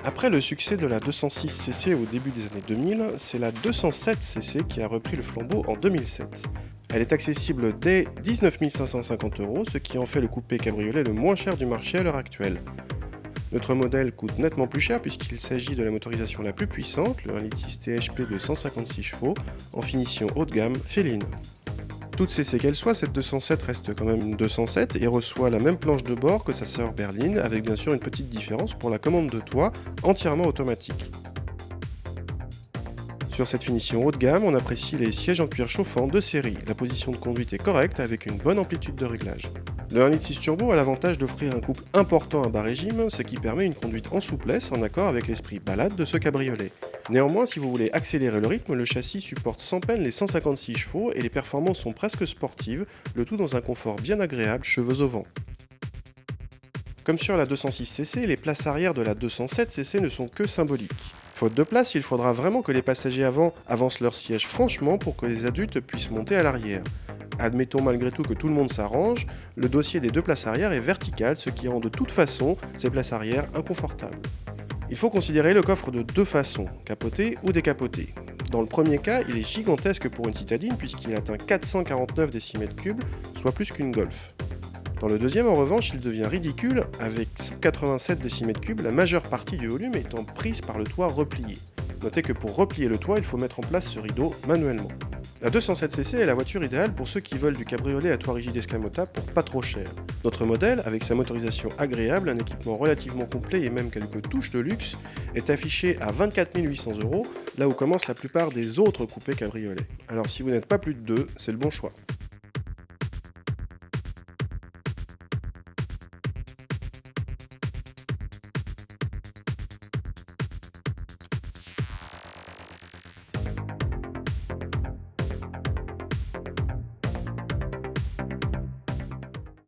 Après le succès de la 206cc au début des années 2000, c'est la 207cc qui a repris le flambeau en 2007. Elle est accessible dès 19 550 €, ce qui en fait le coupé cabriolet le moins cher du marché à l'heure actuelle. Notre modèle coûte nettement plus cher puisqu'il s'agit de la motorisation la plus puissante, le 1.6 THP de 156 chevaux, en finition haut de gamme féline. Toute cc qu'elle soit, cette 207 reste quand même une 207 et reçoit la même planche de bord que sa sœur berline, avec bien sûr une petite différence pour la commande de toit, entièrement automatique. Sur cette finition haut de gamme, on apprécie les sièges en cuir chauffant de série. La position de conduite est correcte avec une bonne amplitude de réglage. Le 1.6 turbo a l'avantage d'offrir un couple important à bas régime, ce qui permet une conduite en souplesse en accord avec l'esprit balade de ce cabriolet. Néanmoins, si vous voulez accélérer le rythme, le châssis supporte sans peine les 156 chevaux et les performances sont presque sportives, le tout dans un confort bien agréable, cheveux au vent. Comme sur la 206cc, les places arrière de la 207cc ne sont que symboliques. Faute de place, il faudra vraiment que les passagers avant avancent leur siège franchement pour que les adultes puissent monter à l'arrière. Admettons malgré tout que tout le monde s'arrange, le dossier des deux places arrière est vertical, ce qui rend de toute façon ces places arrière inconfortables. Il faut considérer le coffre de deux façons, capoté ou décapoté. Dans le premier cas, il est gigantesque pour une citadine puisqu'il atteint 449 décimètres cubes, soit plus qu'une Golf. Dans le deuxième, en revanche, il devient ridicule, avec 187 décimètres cubes, la majeure partie du volume étant prise par le toit replié. Notez que pour replier le toit, il faut mettre en place ce rideau manuellement. La 207cc est la voiture idéale pour ceux qui veulent du cabriolet à toit rigide escamotable pour pas trop cher. Notre modèle, avec sa motorisation agréable, un équipement relativement complet et même quelques touches de luxe, est affiché à 24 800 €, là où commencent la plupart des autres coupés cabriolets. Alors si vous n'êtes pas plus de deux, c'est le bon choix.